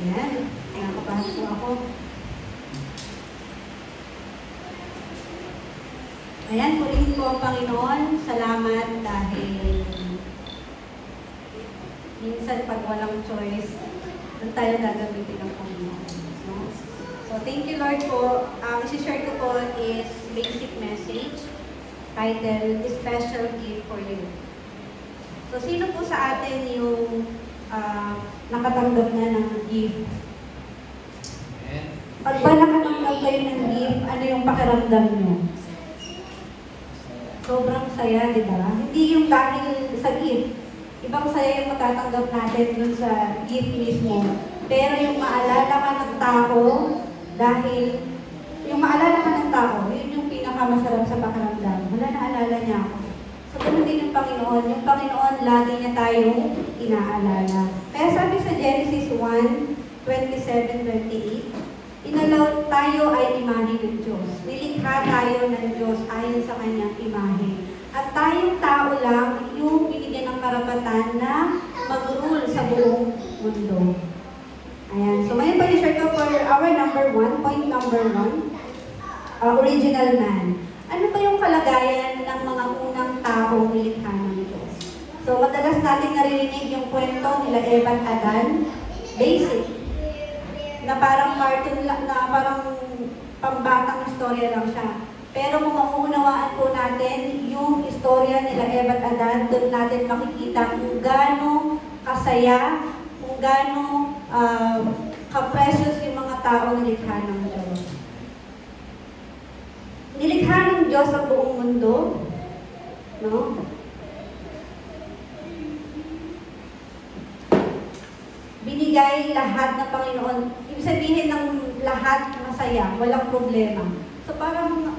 Ayan, nakakabahan po ako. Ayan, purihin ko ang Panginoon. Salamat dahil minsan pag walang choice, doon tayo gagamitin ng Panginoon. No? So, thank you Lord po. Isi-share ko po is basic message titled, Special Gift for You. So, sino po sa atin yung nakatanggap na ng gift? Pag ba nakatanggap kayo ng gift, ano yung pakiramdam nyo? Sobrang saya, di ba? Hindi yung dahil sa gift. Ibang saya yung matatanggap natin dun sa gift mismo. Pero yung maalala ka ng tao, dahil yung maalala ka ng tao, yun yung pinakamasarap sa pakiramdam. Wala, naalala niya ako. So, ganun din yung Panginoon. Yung Panginoon, lagi niya tayong inaalala. Kaya sabi sa Genesis 1:27-28, inalaw tayo ay imahe ng Diyos. Nilikha tayo ng Diyos ayon sa kanyang imahe. At tayong tao lang yung binigyan ng karapatan na mag-rule sa buong mundo. Ayan. So, ngayon pa i-share ko for our point number 1, original man. Ano ba yung kalagayan ng mga unang taong nilikha ng Diyos? So, madalas natin naririnig yung kwento nila Eva at Adan. Basic. Na parang cartoon lang, na parang pambatang istorya lang siya. Pero kung mauunawaan po natin yung istorya nila Eva at Adan, doon natin makikita kung gaano kasaya, kung gaano ka-precious yung mga tao na nilikha ng Diyos. Nilikha ng Diyos ang buong mundo, no? Binigay lahat ng Panginoon. Ibig sabihin ng lahat masaya, walang problema. So parang,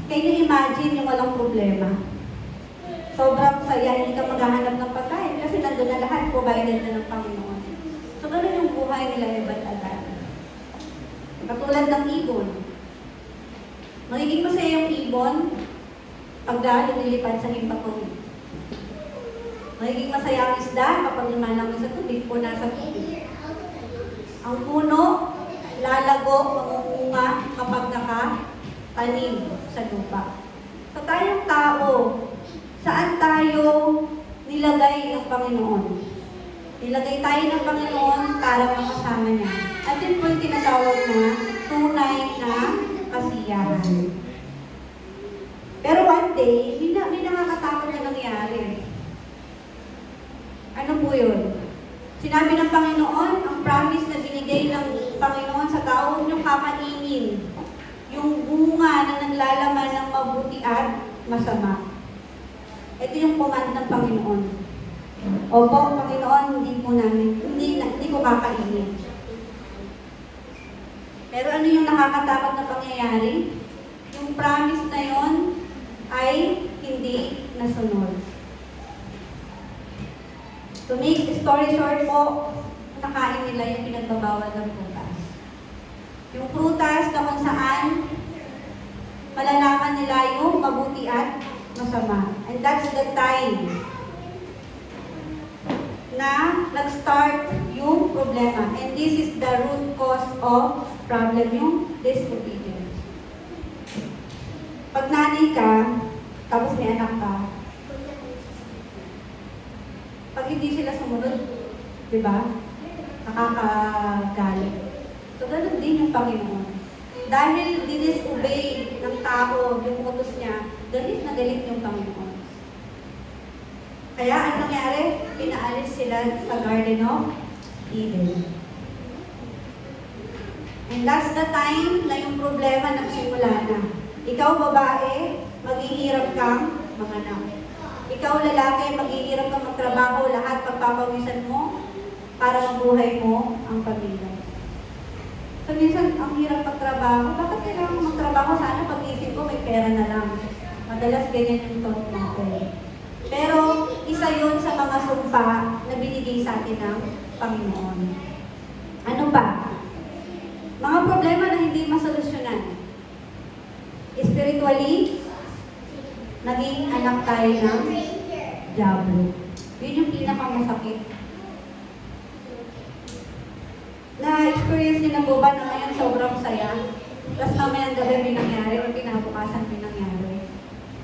can you imagine yung walang problema? Sobrang saya, hindi ka maghahanap ng pagkain kasi nandun na lahat, provided na ng Panginoon. So ganun yung buhay nila Eva at Adan. Katulad ng ibon. Magiging masaya yung ibon pag lumilipad sa himpapawid. Magiging masaya ang isda kapag lumalangoy sa tubig o nasa tubig. Ang puno, lalago, mamumunga kapag nakatanim sa lupa. So tayong tao, saan tayo nilagay ng Panginoon? Nilagay tayo ng Panginoon para makasama niya. At yun po yung tinatawag na tunay na kasiyahan. Pero one day, may nakakatakot na nangyari. Ano po yun? Sinabi ng Panginoon, ang promise na binigay ng Panginoon sa tao, huwag niyong kakainin yung bunga na naglalaman ng mabuti at masama. Ito yung command ng Panginoon. Opo, Panginoon, hindi ko kakainin. Pero ano yung nakakatakot na pangyayari? Yung promise na yon ay hindi nasunod. To make the story short po, nakain nila yung pinagbabawal ng prutas. Yung prutas na kung saan malalaman nila yung mabuti at masama. And that's the time na nag-start yung problema. And this is the root cause of problem, yung disobedience. Pag nanay ka, tapos may anak ka, pag hindi sila sumunod, di ba? Nakakagalit. So, ganun din yung Panginoon. Dahil disobey ng tao yung utos niya, galit na galit yung Panginoon. Kaya, ano nangyari? Pinaalis sila sa Garden of Eden. And that's the time na yung problema nagsimula na. Ikaw, babae, maghihirap kang manganak. Ikaw, lalaki, maghihirap kang magtrabaho, lahat pagpapawisan mo para mabuhay mo ang pamilya. So, minsan, ang hirap magtrabaho. Bakit kailangan magtrabaho? Sana pag-isip ko, may pera na lang. Madalas ganyan yung thought natin. Pero, isa yun sa mga sumpa na binigay sa atin ng Panginoon. Ano pa? Mga problema na hindi masolusyonan. Spiritually, naging anak tayo ng Diablo. Yun yung pinakamasakit. Na-experience niyo na po ba na ngayon sobrang saya? Tapos mamayang gabi may nangyari o kinabukasan may nangyari.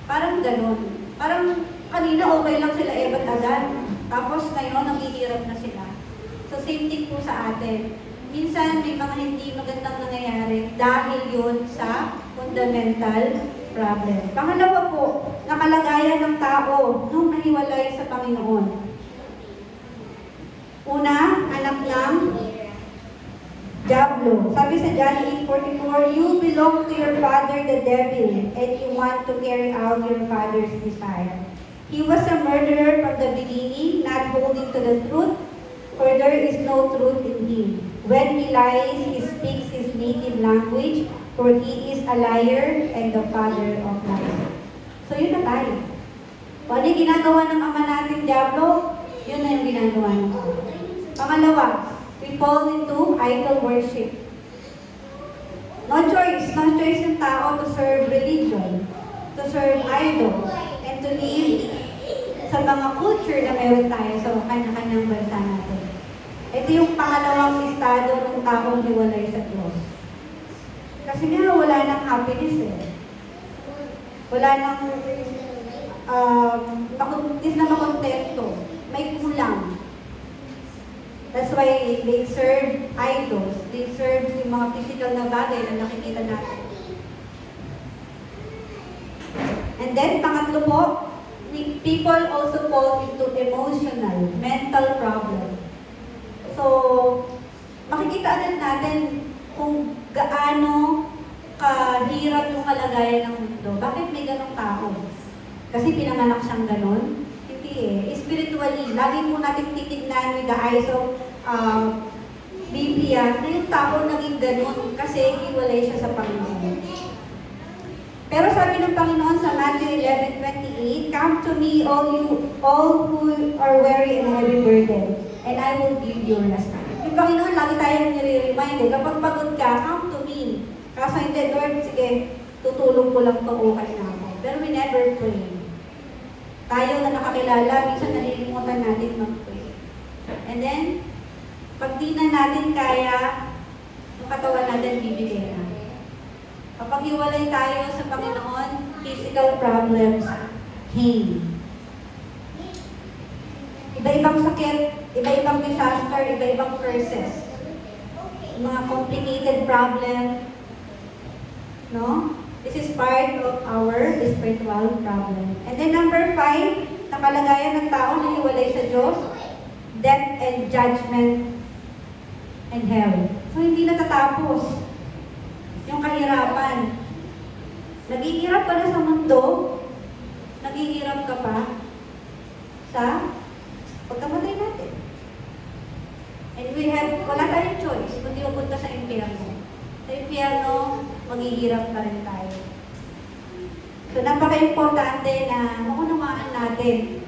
Parang ganun. Parang kanina okay lang sila Ebat agad. Tapos ngayon naghihirap na sila. So same thing po sa atin. Minsan may mga hindi magandang nangyayari dahil yun sa fundamental problem. Pangalawa po, nakalagayan ng tao nung nahiwalay sa Panginoon. Una, anak ng Diablo. Sabi sa John 8:44, you belong to your father the devil, and you want to carry out your father's desire. He was a murderer from the beginning, not holding to the truth, for there is no truth in him. When he lies, he speaks his native language, for he is a liar and the father of lies. So yun na tayo. Kung ano yung ginagawa ng ama natin, Diablo, yun na yung ginagawa ng ama. Pangalawa, we fall into idol worship. No choice yung tao to serve religion, to serve idols, and to live sa mga culture na meron tayo sa kanya-kanyang bansa natin. Ito yung pangalawang estado ng taong hiwalay sa Diyos. Kasi nga wala nang happiness eh. Wala nang hindi na makontento. May kulang. That's why they serve idols. They serve yung mga physical na bagay na nakikita natin. And then, pangatlo po, people also fall into emotional, mental problem. So, makikita agad natin kung gaano kahirap yung kalagayan ng mundo. Bakit may ganong tao? Kasi pinanganak siyang ganon? Hindi eh. Spiritually, lagi po natin titignan with the eyes of Biblia na yung tao naging ganon kasi hiwalay siya sa Panginoon. Pero sabi ng Panginoon sa Matthew 11:28, come to me all who are weary and heavy burden, and I will give you rest. Yung Panginoon, lagi tayong nire-remind eh, kapag pagod ka, come to me. Kaso hindi, Lord, sige, tutulong ko lang ito, okay na ako. Pero we never pray. Tayo na nakakilala, minsan nalilimutan natin mag-pray. And then, pag di na natin kaya, yung katawan natin bibigay na. Kapag hiwalay tayo sa Panginoon, physical problems came. Iba-ibang sakit, iba-ibang disaster, iba-ibang curses. Mga complicated problem. No? This is part of our spiritual problem. And then number 5, nakalagayan ng tao na hiwalay sa Diyos, death and judgment and hell. So hindi natatapos yung kahirapan. Naghihirap ka na sa mundo, naghihirap ka pa sa pagkamatay natin. And wala tayong choice kundi pupunta sa impyerno. Sa impyerno, maghihirap pa rin tayo. So, napaka-importante na maunawaan natin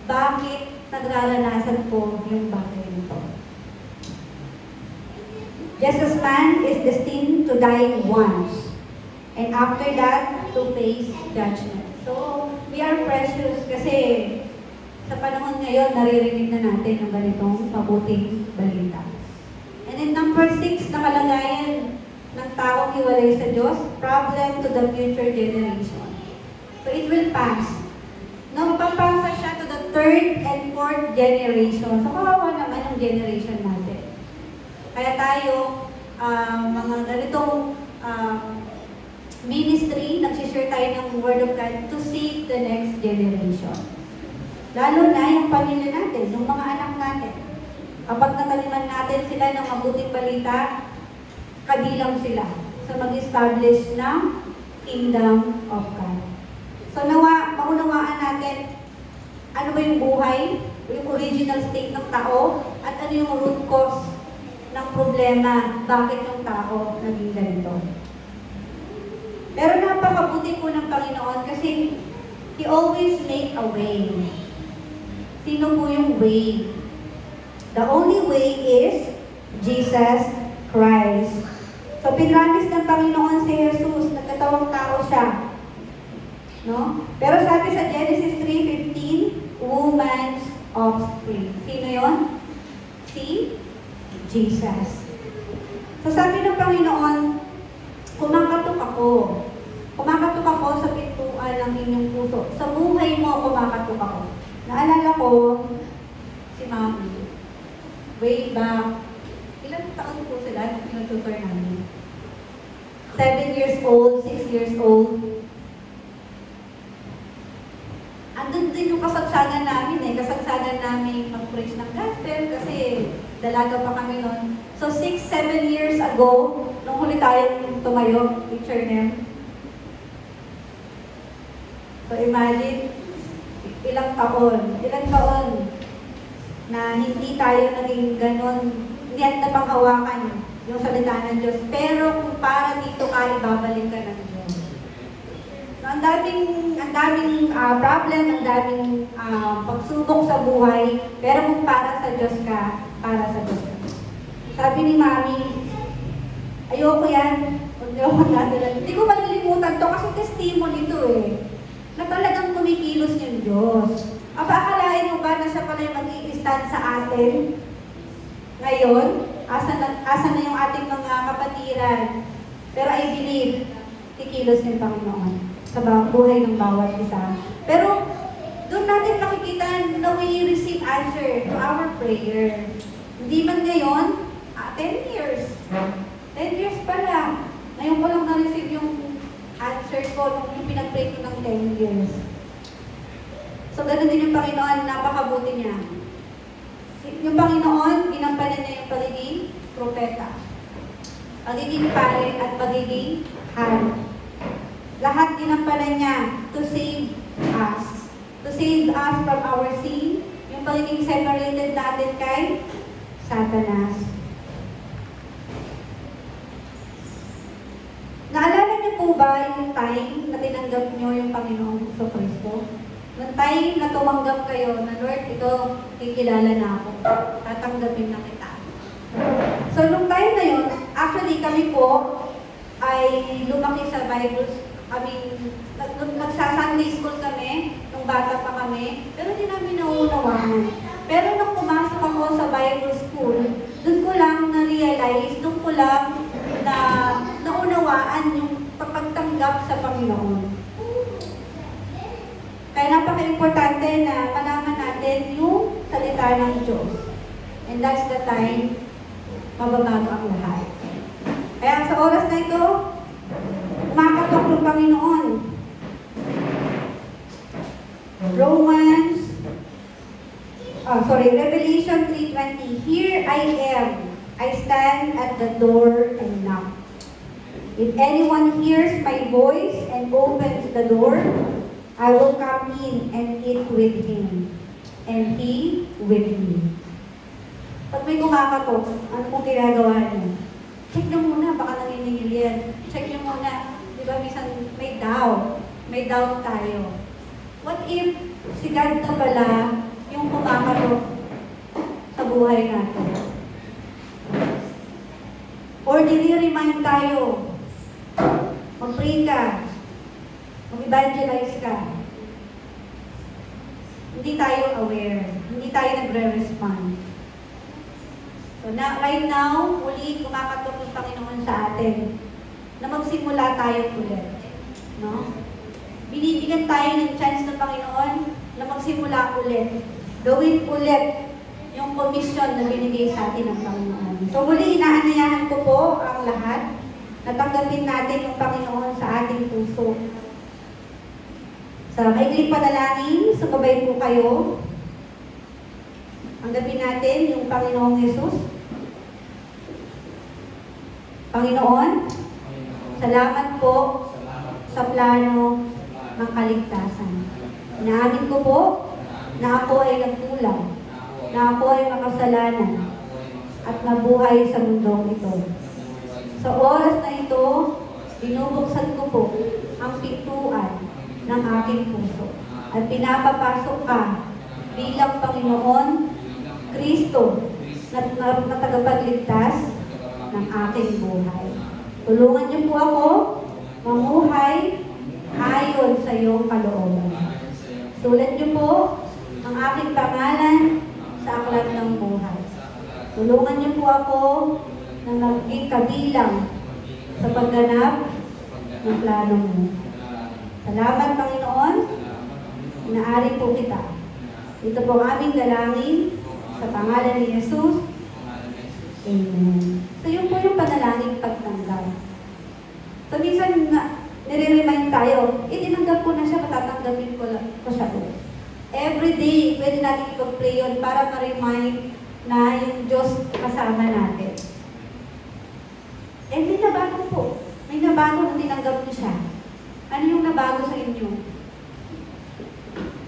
bakit nagraranasan po yung bagay nito. Just as man is destined to die once, and after that, to face judgment. So, we are precious kasi sa panahon ngayon, naririnig na natin ang ganitong mabuting balita. And then number 6, nakalagayan ng taong hiwalay sa Diyos, problem to the future generation. So it will pass. No, mapapasa siya to the 3rd and 4th generation. So kawawa naman yung generation natin. Kaya tayo, mga ganitong ministry, nagsishare tayo ng Word of God to save the next generation. Lalo na yung pamilya natin, yung mga anak natin. Kapag nataliman natin sila ng mabuting balita, kabilang sila sa mag-establish ng Kingdom of God. So maunawaan natin ano ba yung buhay, yung original state ng tao, at ano yung root cause ng problema, bakit yung tao naging ganito. Pero napakabuti po ng Panginoon kasi He always make a way. Sino po yung way? The only way is Jesus Christ. So, pinramis ng Panginoon si Jesus, nagkatawang tao siya. No? Pero sabi sa Genesis 3:15, woman's offspring. Sino yon? Si Jesus. So sabi ng Panginoon, kumakatok ako. Kumakatok ako sa pintuan ng inyong puso. Sa buhay mo, kumakatok ako. Naalala ko, si Mami, way back, ilang taon po sila nung pinututor namin? 7 years old, 6 years old. Andun din yung kasagsagan namin kasagsagan namin mag-preach ng gospel kasi dalaga pa kami noon. So 6-7 years ago, nung huli tayong tumayo, teacher name. So imagine, ilang taon na hindi tayo naging ganon, hindi at napanghawakan yung salita ng Diyos. Pero kung para dito ka, ibabalik ka ng Diyos. So, ang daming problem, ang daming pagsubok sa buhay, pero kung para sa Diyos ka, para sa Diyos ka. Sabi ni Mami, ayoko yan, huwag niyo akong natulan. Hindi ko malilimutan to kasi testimony ito na talagang kumikilos yung Diyos. Akalain mo ba na siya pala yung mag-i-stand sa atin ngayon? Asa na yung ating mga kapatiran? Pero I believe, kikilos ng Panginoon sa buhay ng bawat isa. Pero doon natin makikita na we receive answer to our prayer. Hindi man ngayon, 10 years. 10 years pa lang. Ngayon ko lang na-receive yung answer ko nung pinag-pray ko ng 10 years. So, ganun din yung Panginoon, napakabuti niya. Yung Panginoon, ginampanan niya yung pagiging propeta, pagiging pare, at pagiging hari. Lahat ginampanan niya to save us. To save us from our sin, yung pagiging separated natin kay Satanas. Naalala niyo po ba yung time na tinanggap niyo yung Panginoong Kristo? Noong time na tumanggap kayo na, Lord, ito, kikilala na ako. Tatanggapin na kita. So, nung time na yun, actually kami po ay lumaki sa Bible. Nagsa-Sunday school kami, nung bata pa kami, pero hindi namin nauunawaan. Pero nung pumasok ako sa Bible school, doon ko lang na-realize, doon ko lang na naunawaan yung pagtanggap sa Panginoon. Kaya napaka-importante na malaman natin yung salita ng Diyos. And that's the time mababago ang lahat. Kaya sa oras na ito, kumakatok ng Panginoon. Revelation 3:20. Here I am. I stand at the door and knock. If anyone hears my voice and opens the door, I will come in and eat with him, and he with me. Pag may kumakatok, ano pong ginagawa niyo? Check nyo muna, baka naniningil yan. Check nyo muna. Di ba, minsan may doubt. May doubt tayo. What if si God na pala yung kumakatok sa buhay natin? Or nire-remind tayo, mag-pray ka, mag-evangelize ka. Hindi tayo aware. Hindi tayo nagre-respond. So, right now, muli kumakatok ng Panginoon sa atin na magsimula tayo ulit. No? Binibigyan tayo ng chance ng Panginoon na magsimula ulit. Gawin ulit yung commission na binigay sa atin ng Panginoon. So, muli, inaanayahan ko po ang lahat na tanggapin natin yung Panginoon sa ating puso. Sa maikling panalangin, sumabay po kayo. Tanggapin natin yung Panginoong Yesus. Panginoon, salamat po sa plano ng kaligtasan. Inaamin ko po na ako ay nagkulang, na ako ay makasalanan, at nabuhay sa mundong ito. Sa oras na ito, binubuksan ko po ang pintuan ng aking puso at pinapapasok ka bilang Panginoon Kristo na tagapagligtas ng aking buhay. Tulungan niyo po ako mamuhay ayon sa iyong kalooban. Sulat niyo po ang aking pangalan sa aklat ng buhay. Tulungan niyo po ako na maging kabilang sa pagganap ng plano mo. Salamat, Panginoon. Inaari po kita. Ito po ang aming dalangin sa pangalan ni Jesus. Amen. So yun po yung panalangin pagtanggap. So minsan nire-remind tayo, tinanggap ko na siya, matatanggapin ko siya po. Every day, pwede natin i-pray yun para ma-remind na yung Diyos kasama natin. Eh, may nabago po. May nabago na tinanggap niyo siya. Ano yung nabago sa inyo?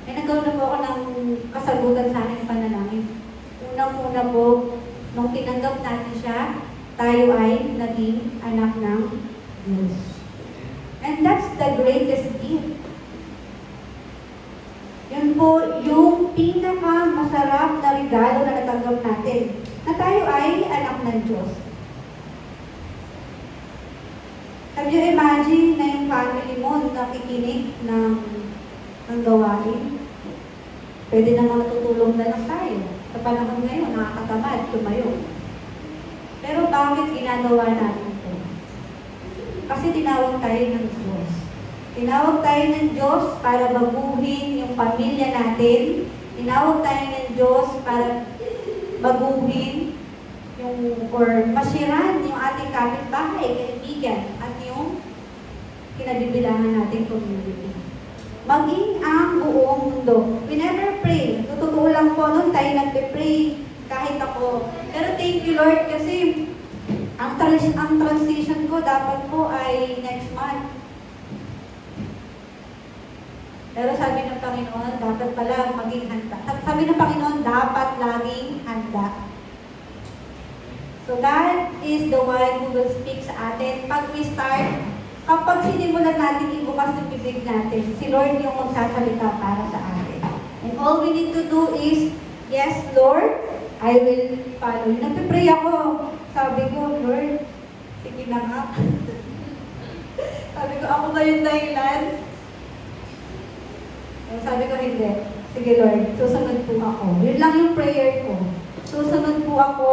May nagawa na po ako ng kasagutan sa aking panalangin. Unang-una po, nung tinanggap natin siya, tayo ay naging anak ng Diyos. And that's the greatest gift. Yun po yung pinaka-masarap na regalo na natanggap natin. Na tayo ay anak ng Diyos. Have you imagine na yung family mo nakikinig ng gawain? Pwede naman natutulong na lang tayo. Sa panahon ngayon, nakakatamad, tumayo. Pero bakit ginagawa natin ito? Kasi tinawag tayo ng Diyos. Tinawag tayo ng Diyos para baguhin yung pamilya natin. Tinawag tayo ng Diyos para baguhin or masiran yung ating kapitbahay, kaibigan, at yung kinabibilangan nating community. Maging ang buong mundo. We never pray. Totoo lang po nun tayo nagpe-pray kahit ako. Pero thank you Lord kasi ang transition ko dapat po ay next month. Pero sabi ng Panginoon, dapat pala maging handa. Sabi ng Panginoon, dapat laging handa. So God is the one who will speak sa atin. Pag we start, kapag sinimulan natin ibukas ng bibig natin, si Lord yung magsasalita para sa atin. And all we need to do is, yes, Lord, I will follow you. Nagpipray ako. Sabi ko, Lord, sige na nga. Sabi ko, ako na yung dahilan. Sabi ko, hindi. Sige Lord, susunod po ako. Yun lang yung prayer ko. Susunod po ako,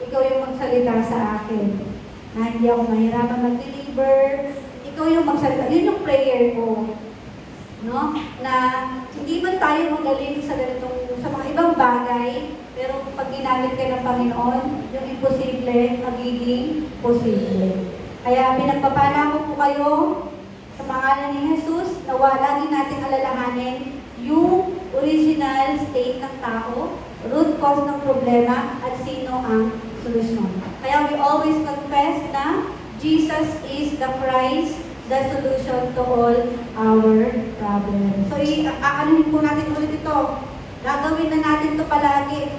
ikaw yung magsalita sa akin. Na hindi ako mahirapan mag-deliver. Ikaw yung magsalita. Yun yung prayer ko. No? Na hindi man tayo magaling sa ganitong, sa mga ibang bagay, pero pag ginamit ka ng Panginoon, yung imposible, magiging posible. Kaya pinagpapala ko po kayo sa pangalan ni Jesus, nawa lagi natin alalahanin yung original state ng tao, root cause ng problema, at sino ang solusyon. Kaya we always confess na Jesus is the Christ, the solution to all our problems. So, aanuhin po natin ulit ito. Gagawin na natin ito palagi.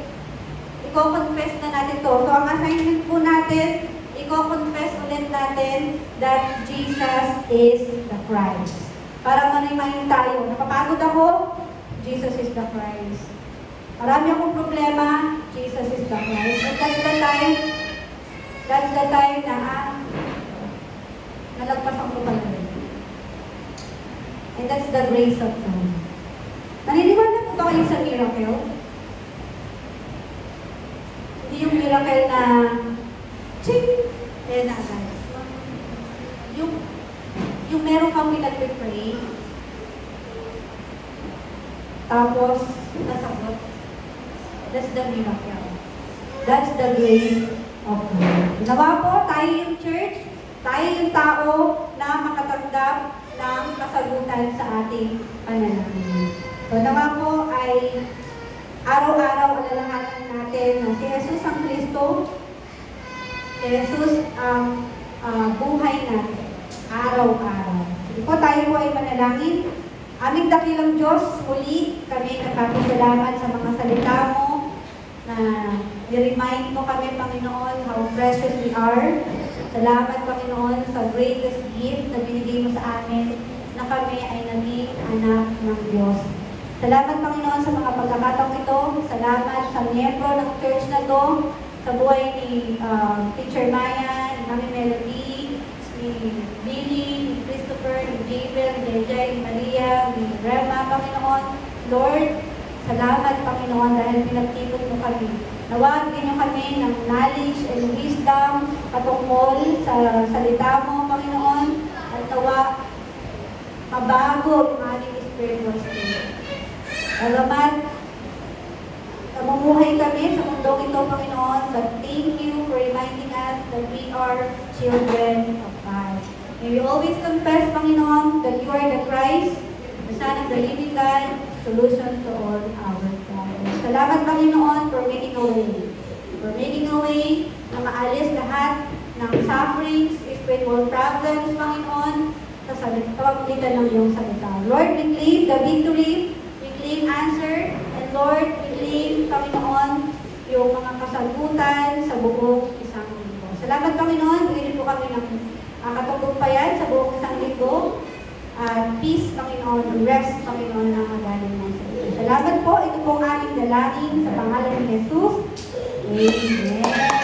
Iko-confess na natin ito. So, ang assignment po natin, iko-confess ulit natin that Jesus is the Christ. Para manimayin tayo. Napapagod ako, Jesus is the Christ. Marami akong problema, Jesus is the Christ. And that's the time na nalagpasan ko pala rin. And that's the grace of God. Naniniwala po ba kayo sa miracle? Hindi yung miracle na ching! Eh na guys. Yung meron kang pinag-pray, tapos nasagot. That's the miracle. That's the grace of God. Ginawa po, tayo yung church, tayo yung tao na makatanggap ng kasagutan sa ating panalangin. So, nawa po ay araw-araw alalahanan natin na si Jesus ang Kristo, si Jesus ang buhay natin, araw-araw. Sige po, tayo po ay manalangin. Aming dakilang Diyos, muli kami nagpapasalamat sa mga salita mo na i-remind mo kami, Panginoon, how precious we are. Salamat, Panginoon, sa greatest gift na binigay mo sa amin na kami ay naging anak ng Diyos. Salamat, Panginoon, sa mga pagkakataong ito. Salamat sa miyembro ng church na to, sa buhay ni Teacher Maya, ni Mami Melody, ni Billy, ni Christopher, ni Javel, ni Jay, ni Maria, ni Rema, Panginoon. Lord, salamat, Panginoon, dahil pinagtipon mo kami Nawa, bigyan niyo kami ng knowledge and wisdom patungkol sa salita mo, Panginoon, at nawa, mabago ang aming spiritual state. Salamat, namumuhay kami sa mundong ito, Panginoon, but thank you for reminding us that we are children of God. May we always confess, Panginoon, that you are the Christ, the Son of the living God, solution to all our problems. Salamat, Panginoon, for making a way. For making a way na maalis lahat ng sufferings, spiritual problems, Panginoon, sa pamamagitan ng iyong salita. Lord, we claim the victory, we claim answer, and Lord, we claim, Panginoon, yung mga kasagutan sa buong isang linggo. Salamat, Panginoon, bigyan po kami ng katagumpayan sa buong isang linggo. Peace, Panginoon, rest, Panginoon, na magaling ng sa iyo. Salamat po. Ito po ang aming dalangin sa pangalan ni Jesus. Amen.